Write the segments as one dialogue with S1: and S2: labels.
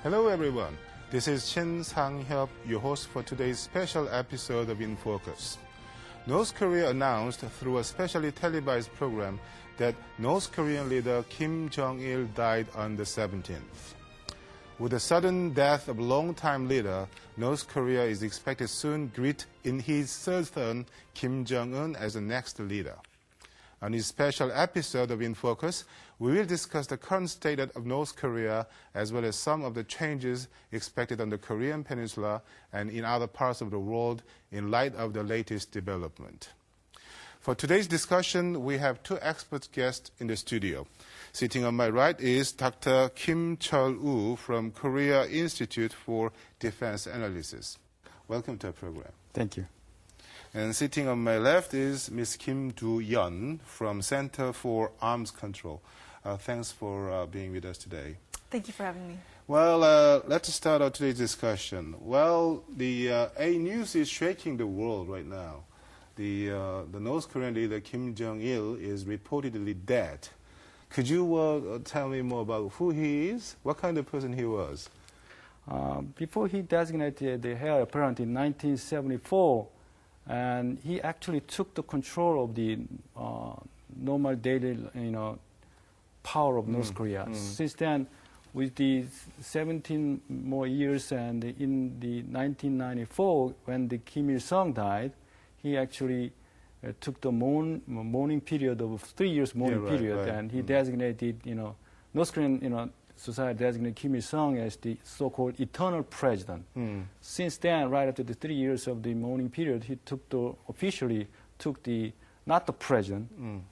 S1: Hello everyone, this is Shin Sang-hyuk, your host for today's special episode of In Focus. North Korea announced through a specially televised program that North Korean leader Kim Jong-il died on the 17th. With the sudden death of longtime leader, North Korea is expected soon greet in his third term Kim Jong-un as the next leader. On this special episode of In Focus, we will discuss the current state of North Korea as well as some of the changes expected on the Korean Peninsula and in other parts of the world in light of the latest development. For today's discussion, we have two expert guests in the studio. Sitting on my right is Dr. Kim JongIl from Korea Institute for Defense Analysis. Welcome to our program.
S2: Thank you.
S1: And sitting on my left is Ms. Kim Do-yeon from Center for Arms Control. Thanks for being with us today.
S3: Thank you for having me.
S1: Well, let's start our today's discussion. Well, the news is shaking the world right now. The North Korean leader Kim Jong-il is reportedly dead. Could you tell me more about who he is? What kind of person he was?
S2: Before he designated the heir apparent in 1974, and he actually took the control of the normal daily, power of North Korea. Since then, with the 17 more years, and in the 1994, when the Kim Il-sung died, he actually took the mourning period of 3 years period, and he designated, North Korean, society designated Kim Il-sung as the so-called eternal president. Since then, right after the 3 years of the mourning period, he officially took not the president,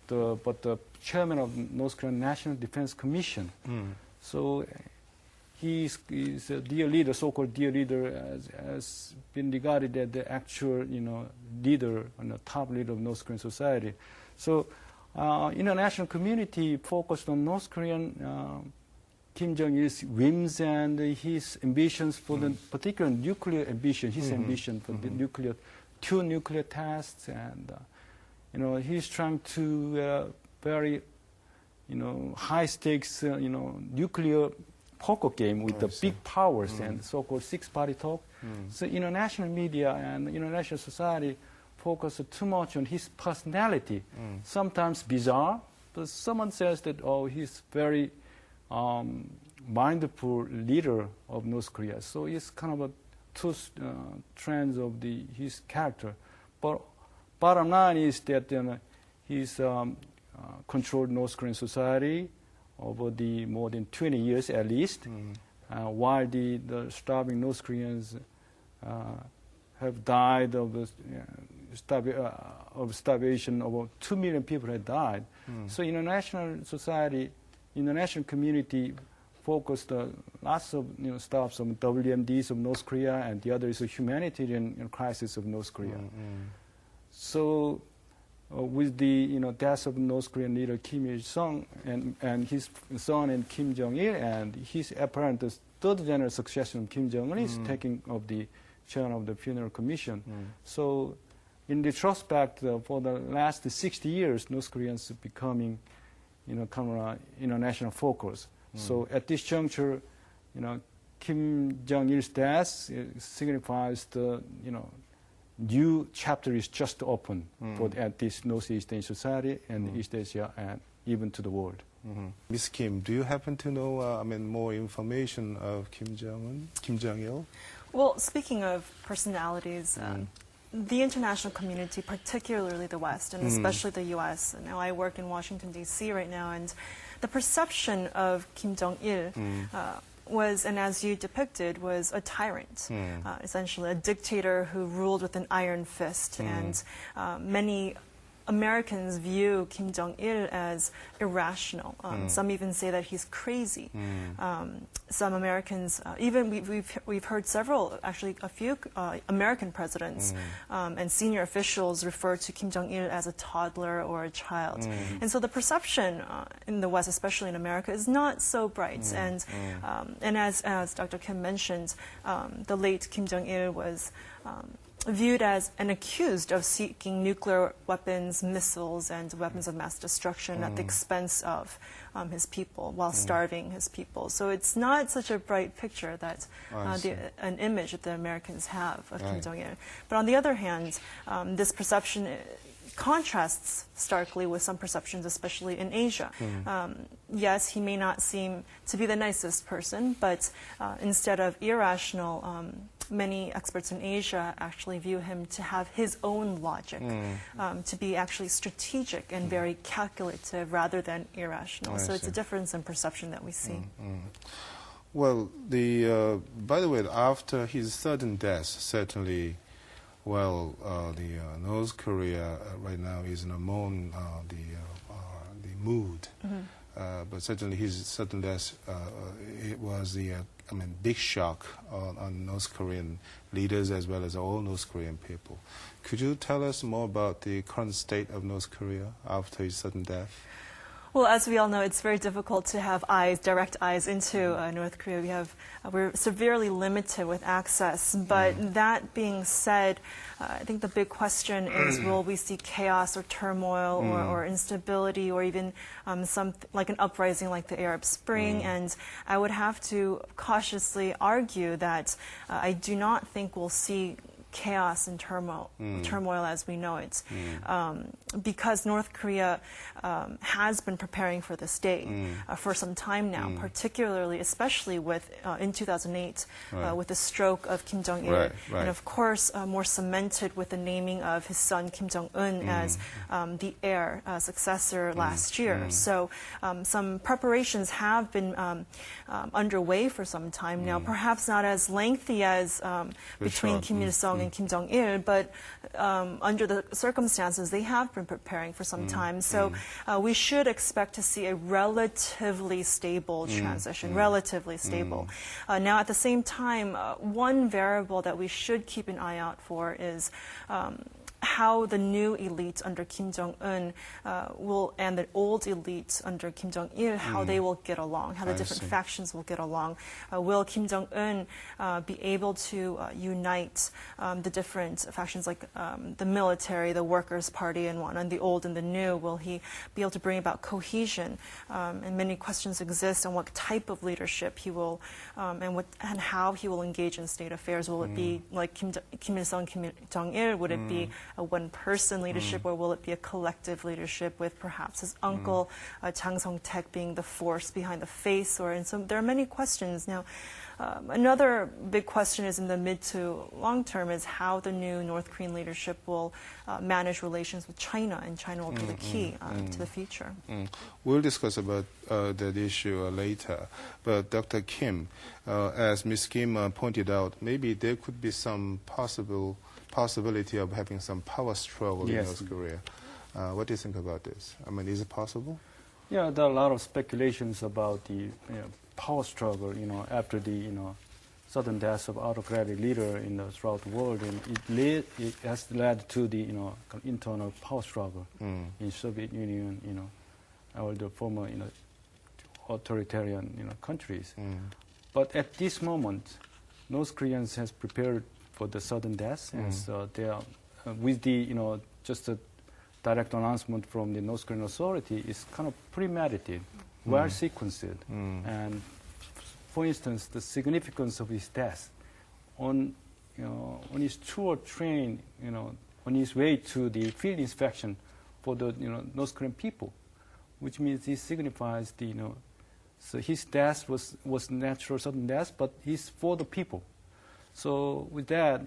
S2: but the chairman of North Korean National Defense Commission. So he's a dear leader, so-called dear leader, has been regarded as the actual, leader and the top leader of North Korean society. So international community focused on North Korean Kim Jong-il's whims and his ambitions for the particular nuclear ambition, his ambition for the two nuclear tests, and he's trying to very high stakes nuclear poker game with the big powers and so-called six-party talk. So international media and international society focus too much on his personality, sometimes bizarre, but someone says that, he's very mindful leader of North Korea. So it's kind of a two trends of his character. But bottom line is that he's controlled North Korean society over the more than 20 years at least, while the starving North Koreans have died of starvation. Over 2 million people have died. So international society, international community focused lots of stuff on WMDs of North Korea, and the other is a humanitarian crisis of North Korea. So with the death of North Korean leader Kim Il-sung and his son and Kim Jong-il, and his apparent third general successor Kim Jong-un is taking of the chair of the funeral commission. So in retrospect, for the last 60 years, North Koreans are becoming kind of international focus. So at this juncture, Kim Jong-il's death signifies the new chapter is just open at this Northeast Asian society and East Asia and even to the world.
S1: Ms. Kim, do you happen to know more information of Kim Jong-il?
S3: Well, speaking of personalities, the international community, particularly the West, and especially the U.S. Now, I work in Washington, D.C. right now, and the perception of Kim Jong-il was, and as you depicted, was a tyrant, essentially a dictator who ruled with an iron fist. And many Americans view Kim Jong-il as irrational. Some even say that he's crazy. Some Americans, even we've heard several, actually a few American presidents and senior officials refer to Kim Jong-il as a toddler or a child. And so the perception in the West, especially in America, is not so bright. And as Dr. Kim mentioned, the late Kim Jong-il was viewed as and accused of seeking nuclear weapons, missiles, and weapons of mass destruction at the expense of his people while starving his people. So it's not such a bright picture that an image that the Americans have of Kim Jong-il. But on the other hand, this perception contrasts starkly with some perceptions, especially in Asia. Yes, he may not seem to be the nicest person, but instead of irrational, many experts in Asia actually view him to have his own logic, to be actually strategic and very calculative rather than irrational. So it's a difference in perception that we see.
S1: Well, by the way, after his sudden death, certainly, well, North Korea right now is among the mood. But certainly his sudden death, it was big shock on North Korean leaders as well as all North Korean people. Could you tell us more about the current state of North Korea after his sudden death?
S3: Well, as we all know, it's very difficult to have direct eyes into North Korea. We're severely limited with access. But that being said, I think the big question is, will we see chaos or turmoil or instability or even like an uprising like the Arab Spring? And I would have to cautiously argue that I do not think we'll see chaos and turmoil as we know it, because North Korea has been preparing for this day for some time now, particularly, especially in 2008, with the stroke of Kim Jong-il, and of course more cemented with the naming of his son Kim Jong-un as the heir successor last year. So some preparations have been underway for some time now, perhaps not as lengthy as between Kim Il-sung and Kim Jong-il, but under the circumstances, they have been preparing for some time. So we should expect to see a relatively stable transition, relatively stable. Now, at the same time, one variable that we should keep an eye out for is how the new elite under Kim Jong-un and the old elite under Kim Jong-il, how they will get along, how the different factions will get along. Will Kim Jong-un be able to unite the different factions like the military, the Workers' Party, and the old and the new? Will he be able to bring about cohesion? And many questions exist on what type of leadership he will, and how he will engage in state affairs. Will it be like Kim Il-sung, Kim Jong-il? Would it be a one-person leadership, or will it be a collective leadership with perhaps his uncle, Jang Song-taek, being the force behind the face? And so there are many questions. Now, another big question is in the mid to long term is how the new North Korean leadership will manage relations with China, and China will be the key to the future.
S1: We'll discuss about that issue later. But Dr. Kim, as Ms. Kim pointed out, maybe there could be some possibility of having some power struggle in North Korea. What do you think about this? I mean, is it possible?
S2: Yeah, there are a lot of speculations about the power struggle, after the, sudden death of autocratic leader throughout the world, and it has led to the, internal power struggle in Soviet Union, or the former, authoritarian, countries. But at this moment, North Koreans has prepared for the sudden death, and so they are, with the, just a direct announcement from the North Korean authority, is kind of premeditated, well sequenced, and for instance, the significance of his death on his tour train, on his way to the field inspection for the North Korean people, which means this signifies the so his death was natural sudden death, but he's for the people. So with that,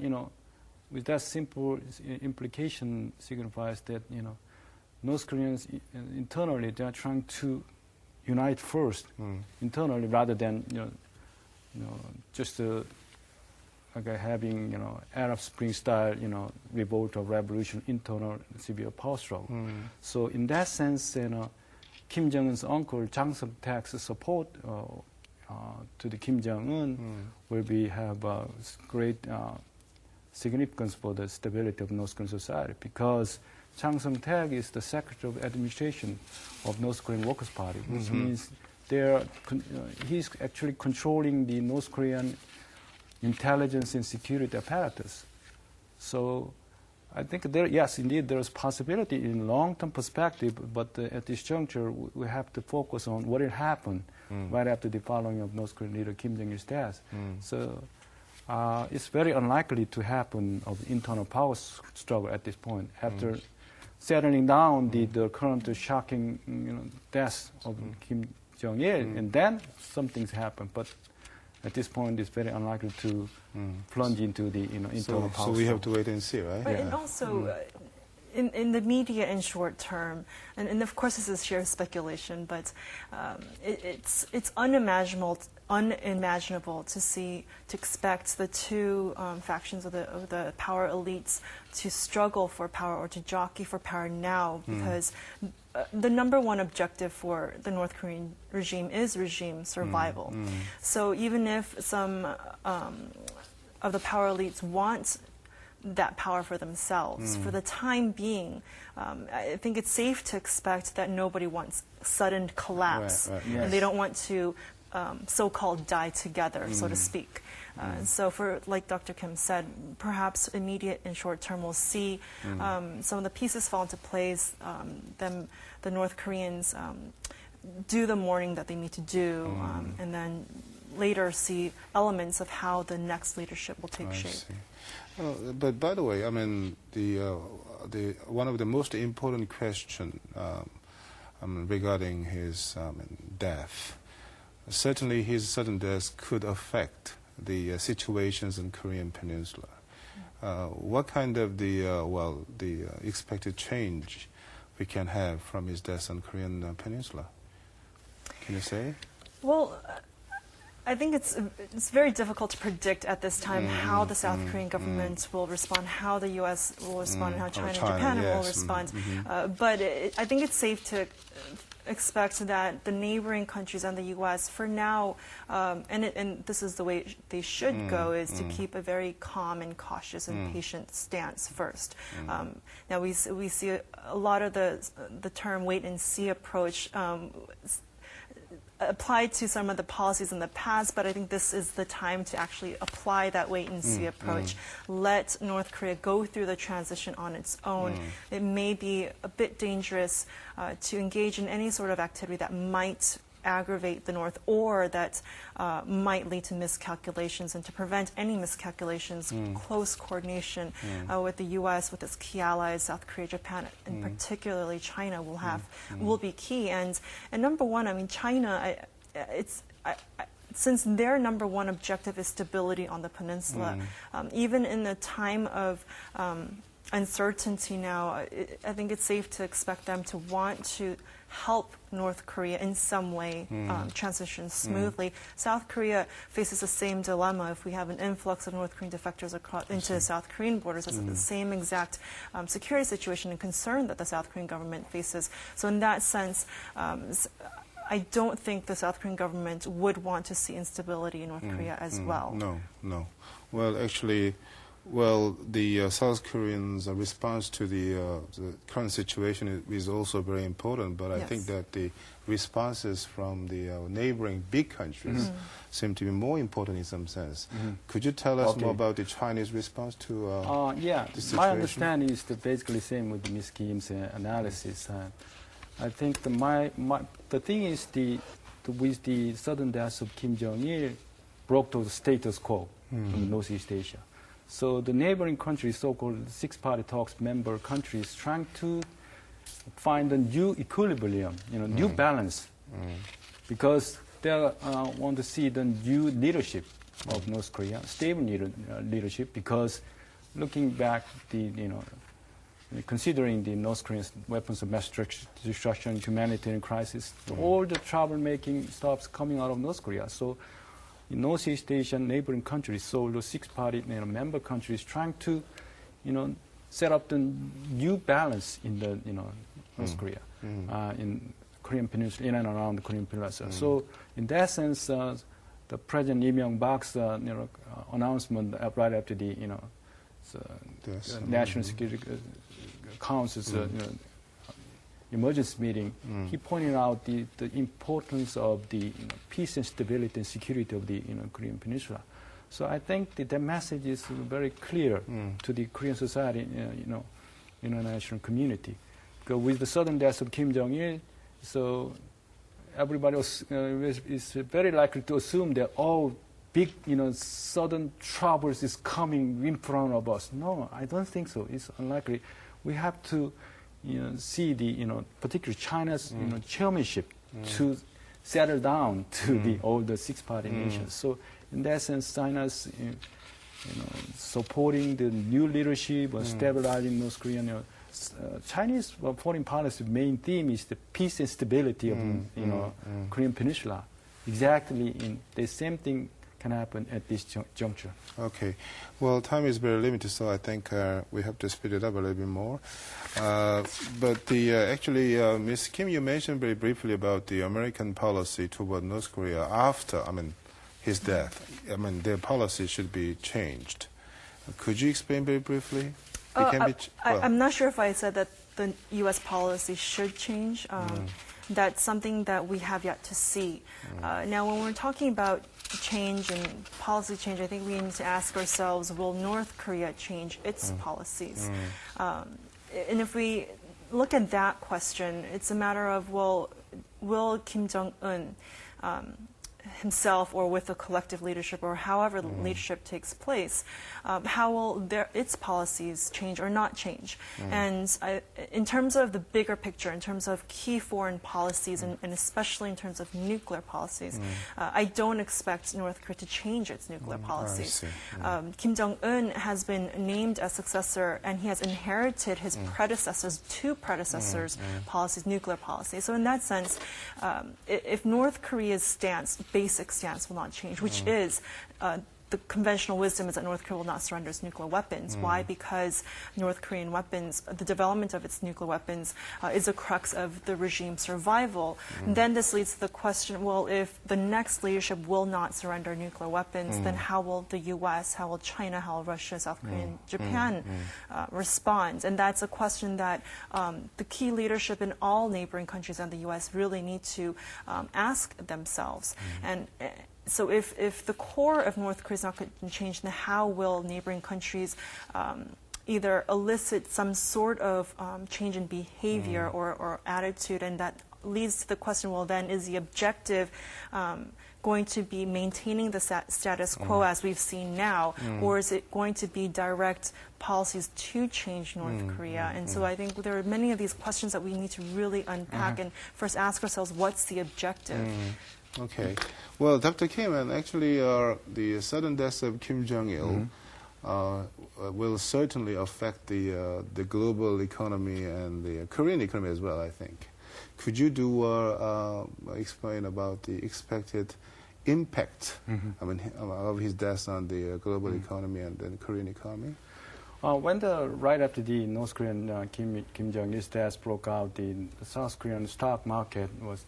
S2: with that simple implication signifies that, North Koreans internally, they are trying to unite first internally rather than, just like having, Arab Spring style, revolt or revolution, internal severe power struggle. So in that sense, Kim Jong-un's uncle, Jang Song-taek's support to the Kim Jong-un will have great significance for the stability of North Korean society, because Jang Song-taek is the Secretary of Administration of North Korean Workers' Party, which means he's actually controlling the North Korean intelligence and security apparatus. So I think there, yes, indeed, there is possibility in long-term perspective, but at this juncture, we have to focus on what will happen right after the following of North Korean leader Kim JongIl's death. So it's very unlikely to happen of internal power struggle at this point. After settling down the current shocking death of Kim JongIl, and then some things happen. But at this point, it's very unlikely to plunge into the internal power.
S1: So we have to wait and see, right?
S3: Right, and also in the immediate and short term, and of course this is sheer speculation, but it's unimaginable to expect the two factions of the power elites to struggle for power or to jockey for power now, because the number one objective for the North Korean regime is regime survival. So even if some of the power elites want that power for themselves, for the time being, I think it's safe to expect that nobody wants sudden collapse,
S2: Yes.
S3: and they don't want to so-called die together, so to speak. So for, like Dr. Kim said, perhaps immediate and short term we'll see some of the pieces fall into place, the North Koreans do the mourning that they need to do, and then later see elements of how the next leadership will take shape.
S1: But by the way, I mean, one of the most important question regarding his death, certainly his sudden death could affect the situations in Korean Peninsula. What kind of the expected change we can have from his death on Korean Peninsula? Can you say?
S3: Well, I think it's very difficult to predict at this time how the South Korean government will respond, how the U.S. will respond, and how China and Japan will respond. But I think it's safe to expect that the neighboring countries and the U.S. for now, and this is the way they should go, is to keep a very calm and cautious and patient stance first. Now we see a lot of the term wait and see approach applied to some of the policies in the past, but I think this is the time to actually apply that wait-and-see approach. Let North Korea go through the transition on its own. It may be a bit dangerous to engage in any sort of activity that might aggravate the North or that might lead to miscalculations, and to prevent any miscalculations, close coordination with the U.S., with its key allies, South Korea, Japan, and particularly China will be key. And number one, I mean, China, since their number one objective is stability on the peninsula, even in the time of uncertainty now, I think it's safe to expect them to want to help North Korea in some way transition smoothly. South Korea faces the same dilemma. If we have an influx of North Korean defectors into the South Korean borders, it's the same exact security situation and concern that the South Korean government faces. So in that sense, I don't think the South Korean government would want to see instability in North Korea as well.
S1: No. Well, actually, the South Koreans' response to the current situation is also very important, but I think that the responses from the neighboring big countries seem to be more important in some sense. Could you tell us more about the Chinese response to the situation?
S2: My understanding is basically the same with Ms. Kim's analysis. I think the thing is with the sudden death of Kim JongIl broke the status quo in Northeast Asia. So the neighboring countries, so-called six-party talks member countries, trying to find a new equilibrium, new balance, because they want to see the new leadership of North Korea, stable leadership, because looking back, considering the North Korean weapons of mass destruction, humanitarian crisis, all the troublemaking stops coming out of North Korea. So in Northeast Asian neighboring countries, so the six-party member countries trying to, set up the new balance in the, North Korea, in Korean Peninsula, in and around the Korean Peninsula. So in that sense, the President Lee Myung-bak's, announcement right after the, National Security Council's, emergency meeting, he pointed out the importance of the peace and stability and security of the Korean Peninsula. So I think the message is very clear to the Korean society, international community. Because with the sudden death of Kim Jong-Il, so everybody is very likely to assume that big, sudden troubles is coming in front of us. No, I don't think so. It's unlikely. We have to, see the, particularly China's, chairmanship to settle down to all the six-party nations. So in that sense, China's, supporting the new leadership or stabilizing North Korea. Chinese foreign policy main theme is the peace and stability of, Korean Peninsula. Exactly, the same thing can happen at this juncture.
S1: Okay. Well, time is very limited, so I think we have to speed it up a little bit more. But actually, Ms. Kim, you mentioned very briefly about the American policy toward North Korea after, his death. Their policy should be changed. Could you explain very briefly?
S3: I'm not sure if I said that the U.S. policy should change. That's something that we have yet to see. Now, when we're talking about change and policy change, I think we need to ask ourselves, will North Korea change its policies? And if we look at that question, it's a matter of, well, will Kim Jong-un himself or with the collective leadership or however the leadership takes place, how will its policies change or not change? And in terms of the bigger picture, in terms of key foreign policies and especially in terms of nuclear policies, I don't expect North Korea to change its nuclear policies. Kim Jong-un has been named as successor and he has inherited his two predecessors' policies, nuclear policies. So in that sense, if North Korea's basic stance will not change, which is the conventional wisdom is that North Korea will not surrender its nuclear weapons. Why? Because North Korean weapons, the development of its nuclear weapons is a crux of the regime's survival. And then this leads to the question, well, if the next leadership will not surrender nuclear weapons, then how will the U.S., how will China, how will Russia, South Korea, and Japan respond? And that's a question that the key leadership in all neighboring countries and the U.S. really need to ask themselves. And so if the core of North Korea is not going to change, then how will neighboring countries either elicit some sort of change in behavior or attitude? And that leads to the question, well, then is the objective going to be maintaining the status quo as we've seen now, or is it going to be direct policies to change North Korea? And so I think there are many of these questions that we need to really unpack and first ask ourselves, what's the objective?
S1: Okay. Well, Dr. Kim, and actually the sudden death of Kim Jong-il will certainly affect the global economy and the Korean economy as well, I think. Could you explain about the expected impact of his death on the global economy and the Korean economy?
S2: Right after the North Korean Kim Jong-il's death broke out, the South Korean stock market was,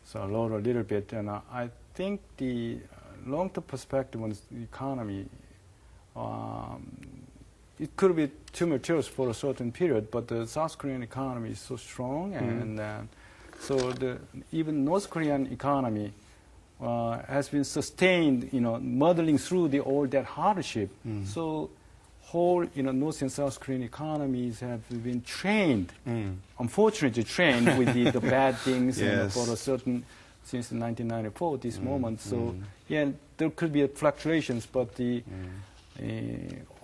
S2: so lowered a little bit, and I think the long-term perspective on the economy, it could be tumultuous for a certain period, but the South Korean economy is so strong, and so even North Korean economy has been sustained, muddling through all that hardship. So whole, North and South Korean economies have been trained, unfortunately trained with the bad things for a certain, since 1994, this moment. So, there could be fluctuations, but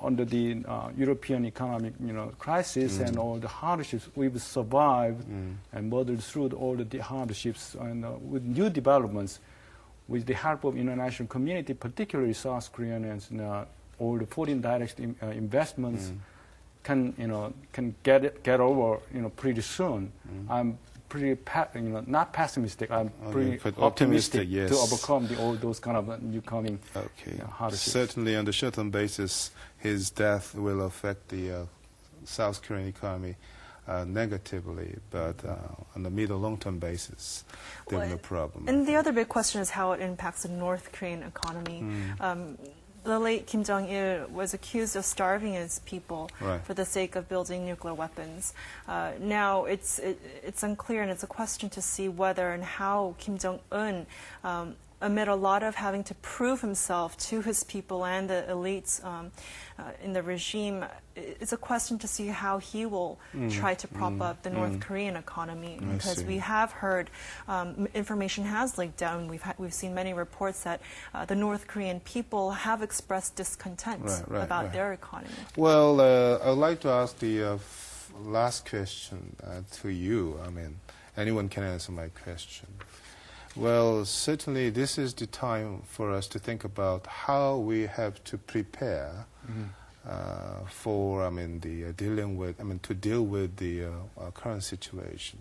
S2: under the European economic, crisis and all the hardships, we've survived and muddled through all the hardships, and with new developments, with the help of international community, particularly South Koreans, all the foreign direct investments can get over pretty soon. I'm pretty not pessimistic. I'm pretty optimistic to overcome all those kind of new coming hardships.
S1: Certainly, on the short-term basis, his death will affect the South Korean economy negatively, but on the middle long-term basis, there's no problem.
S3: And the other big question is how it impacts the North Korean economy. The late Kim Jong-il was accused of starving his people for the sake of building nuclear weapons. Now it's unclear, and it's a question to see whether and how Kim Jong-un amid a lot of having to prove himself to his people and the elites in the regime, it's a question to see how he will try to prop up the North Korean economy. Because we have heard information has leaked out, and we've seen many reports that the North Korean people have expressed discontent about their economy.
S1: Well, I would like to ask the last question to you. I mean, anyone can answer my question. Well, certainly this is the time for us to think about how we have to prepare for, to deal with the current situation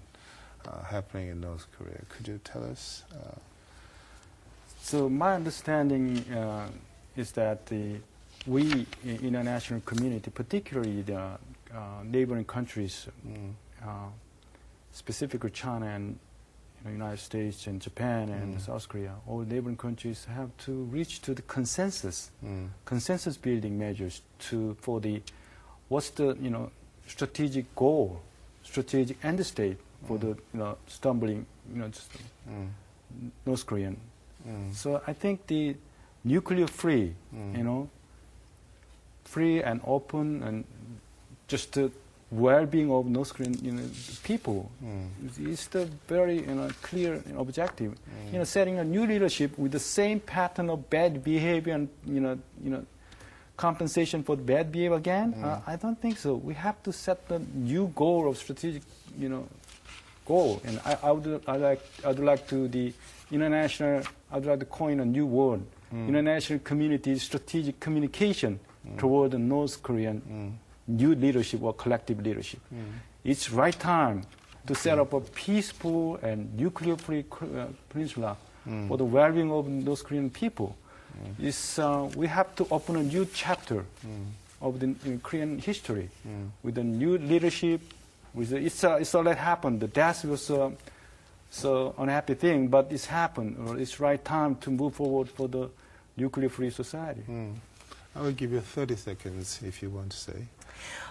S1: happening in North Korea. Could you tell us?
S2: So my understanding is that we, international community, particularly the neighboring countries, specifically China and United States and Japan and South Korea, all neighboring countries have to reach to the consensus building measures for the what's the strategic goal, strategic end state for the stumbling North Korean. So I think the nuclear free, free and open and just the well-being of North Korean people is the very clear objective. Setting a new leadership with the same pattern of bad behavior and compensation for bad behavior again. I don't think so. We have to set the new goal of strategic goal. And I'd like to coin a new word. International community strategic communication toward the North Korean new leadership or collective leadership. It's right time to set up a peaceful and nuclear-free peninsula for the well-being of North Korean people. We have to open a new chapter of the Korean history with a new leadership. It's already happened. The death was so unhappy thing, but it's happened. It's right time to move forward for the nuclear-free society.
S1: I will give you 30 seconds if you want to say.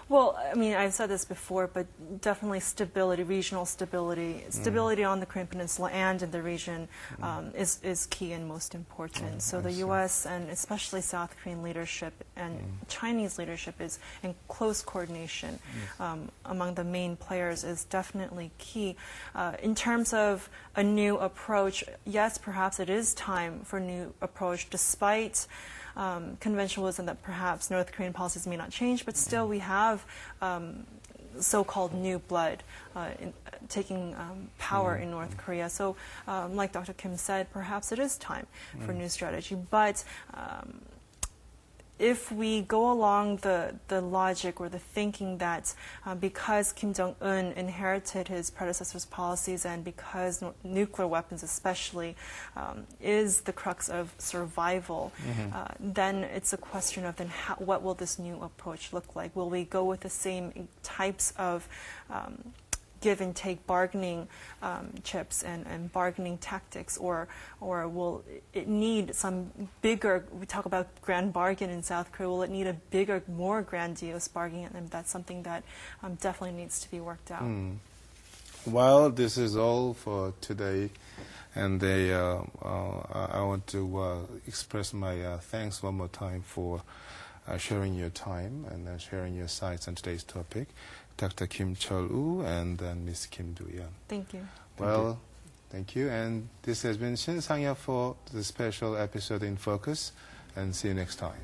S3: Well, I mean, I've said this before, but definitely stability, regional stability, stability on the Korean Peninsula and in the region is key and most important. So the U.S. and especially South Korean leadership and Chinese leadership is in close coordination among the main players is definitely key. In terms of a new approach, yes, perhaps it is time for a new approach, despite conventionalism that perhaps North Korean policies may not change, but still we have so-called new blood taking power in North Korea. So like Dr. Kim said, perhaps it is time for a new strategy. But if we go along the logic or the thinking that because Kim Jong-un inherited his predecessor's policies and because nuclear weapons especially is the crux of survival, then it's a question of then what will this new approach look like? Will we go with the same types of give and take bargaining chips and bargaining tactics, or will it need some bigger, we talk about grand bargain in South Korea, will it need a bigger, more grandiose bargaining? And that's something that definitely needs to be worked out.
S1: Well, this is all for today. And I want to express my thanks one more time for sharing your time and sharing your sights on today's topic. Dr. Kim JongIl and Ms. Kim Do-yeon.
S3: Thank you.
S1: Well, thank you. And this has been Shin Sang-hyuk for the special episode in Focus. And see you next time.